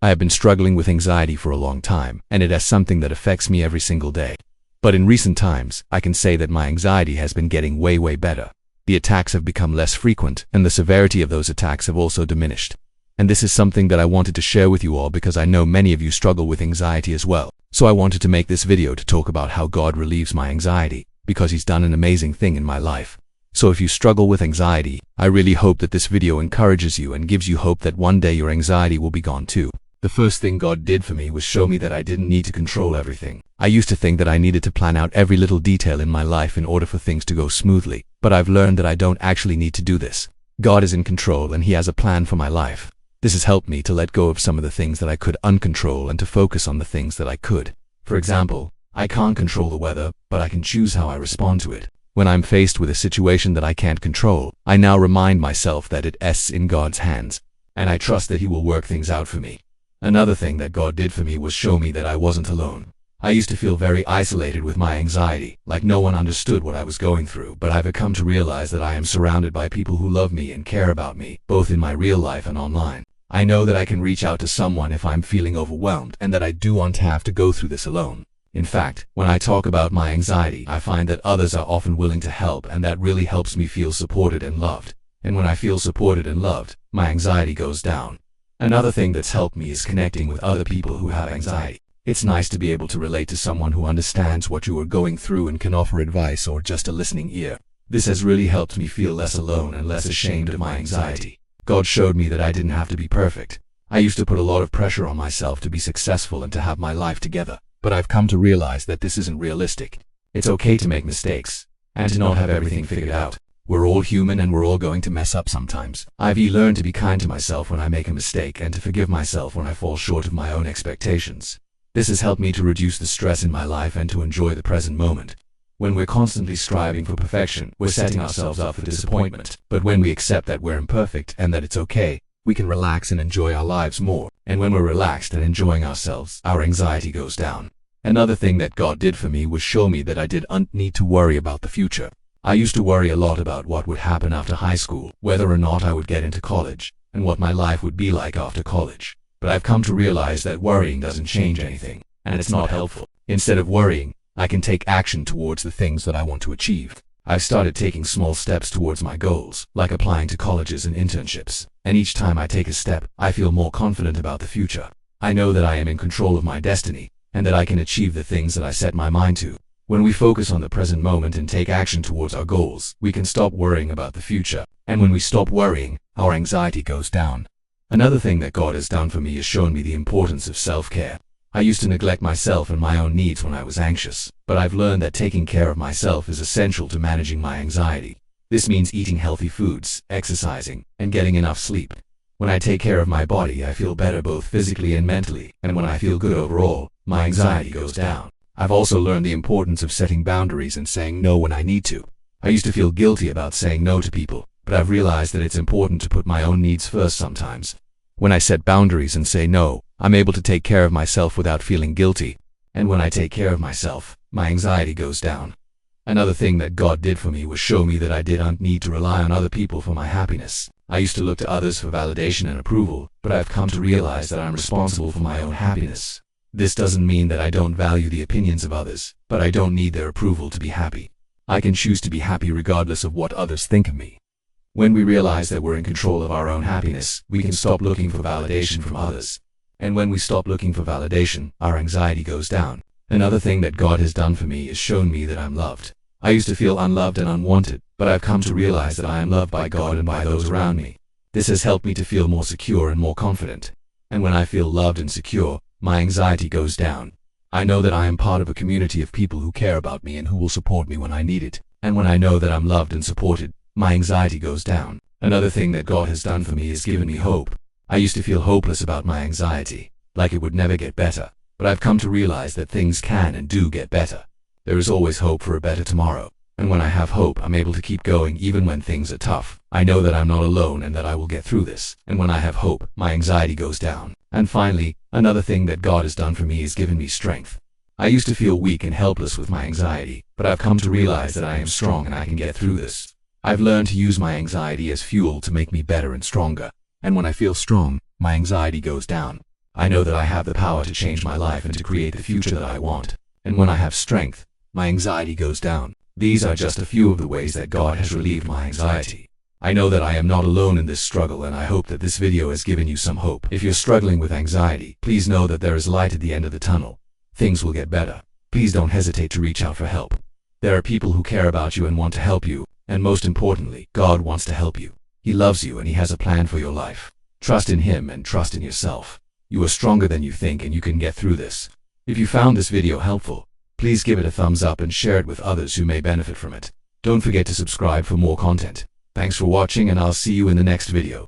I have been struggling with anxiety for a long time, and it is something that affects me every single day. But in recent times, I can say that my anxiety has been getting way better. The attacks have become less frequent, and the severity of those attacks have also diminished. And this is something that I wanted to share with you all because I know many of you struggle with anxiety as well. So I wanted to make this video to talk about how God relieves my anxiety, because He's done an amazing thing in my life. So if you struggle with anxiety, I really hope that this video encourages you and gives you hope that one day your anxiety will be gone too. The first thing God did for me was show me that I didn't need to control everything. I used to think that I needed to plan out every little detail in my life in order for things to go smoothly, but I've learned that I don't actually need to do this. God is in control and He has a plan for my life. This has helped me to let go of some of the things that I could uncontrol and to focus on the things that I could. For example, I can't control the weather, but I can choose how I respond to it. When I'm faced with a situation that I can't control, I now remind myself that it is in God's hands, and I trust that He will work things out for me. Another thing that God did for me was show me that I wasn't alone. I used to feel very isolated with my anxiety, like no one understood what I was going through, but I've come to realize that I am surrounded by people who love me and care about me, both in my real life and online. I know that I can reach out to someone if I'm feeling overwhelmed and that I don't have to go through this alone. In fact, when I talk about my anxiety, I find that others are often willing to help, and that really helps me feel supported and loved. And when I feel supported and loved, my anxiety goes down. Another thing that's helped me is connecting with other people who have anxiety. It's nice to be able to relate to someone who understands what you are going through and can offer advice or just a listening ear. This has really helped me feel less alone and less ashamed of my anxiety. God showed me that I didn't have to be perfect. I used to put a lot of pressure on myself to be successful and to have my life together. But I've come to realize that this isn't realistic. It's okay to make mistakes and to not have everything figured out. We're all human and we're all going to mess up sometimes. I've learned to be kind to myself when I make a mistake and to forgive myself when I fall short of my own expectations. This has helped me to reduce the stress in my life and to enjoy the present moment. When we're constantly striving for perfection, we're setting ourselves up for disappointment. But when we accept that we're imperfect and that it's okay, we can relax and enjoy our lives more. And when we're relaxed and enjoying ourselves, our anxiety goes down. Another thing that God did for me was show me that I didn't need to worry about the future. I used to worry a lot about what would happen after high school, whether or not I would get into college, and what my life would be like after college. But I've come to realize that worrying doesn't change anything, and it's not helpful. Instead of worrying, I can take action towards the things that I want to achieve. I've started taking small steps towards my goals, like applying to colleges and internships. And each time I take a step, I feel more confident about the future. I know that I am in control of my destiny, and that I can achieve the things that I set my mind to. When we focus on the present moment and take action towards our goals, we can stop worrying about the future. And when we stop worrying, our anxiety goes down. Another thing that God has done for me is shown me the importance of self-care. I used to neglect myself and my own needs when I was anxious, but I've learned that taking care of myself is essential to managing my anxiety. This means eating healthy foods, exercising, and getting enough sleep. When I take care of my body, I feel better both physically and mentally, and when I feel good overall, my anxiety goes down. I've also learned the importance of setting boundaries and saying no when I need to. I used to feel guilty about saying no to people, but I've realized that it's important to put my own needs first sometimes. When I set boundaries and say no, I'm able to take care of myself without feeling guilty. And when I take care of myself, my anxiety goes down. Another thing that God did for me was show me that I didn't need to rely on other people for my happiness. I used to look to others for validation and approval, but I've come to realize that I'm responsible for my own happiness. This doesn't mean that I don't value the opinions of others, but I don't need their approval to be happy. I can choose to be happy regardless of what others think of me. When we realize that we're in control of our own happiness, we can stop looking for validation from others. And when we stop looking for validation, our anxiety goes down. Another thing that God has done for me is shown me that I'm loved. I used to feel unloved and unwanted, but I've come to realize that I am loved by God and by those around me. This has helped me to feel more secure and more confident. And when I feel loved and secure, my anxiety goes down. I know that I am part of a community of people who care about me and who will support me when I need it. And when I know that I'm loved and supported, my anxiety goes down. Another thing that God has done for me is given me hope. I used to feel hopeless about my anxiety, like it would never get better. But I've come to realize that things can and do get better. There is always hope for a better tomorrow. And when I have hope, I'm able to keep going even when things are tough. I know that I'm not alone and that I will get through this. And when I have hope, my anxiety goes down. And finally, another thing that God has done for me is given me strength. I used to feel weak and helpless with my anxiety, but I've come to realize that I am strong and I can get through this. I've learned to use my anxiety as fuel to make me better and stronger. And when I feel strong, my anxiety goes down. I know that I have the power to change my life and to create the future that I want. And when I have strength, my anxiety goes down. These are just a few of the ways that God has relieved my anxiety. I know that I am not alone in this struggle, and I hope that this video has given you some hope. If you're struggling with anxiety, please know that there is light at the end of the tunnel. Things will get better. Please don't hesitate to reach out for help. There are people who care about you and want to help you, and most importantly, God wants to help you. He loves you and He has a plan for your life. Trust in Him and trust in yourself. You are stronger than you think and you can get through this. If you found this video helpful, please give it a thumbs up and share it with others who may benefit from it. Don't forget to subscribe for more content. Thanks for watching, and I'll see you in the next video.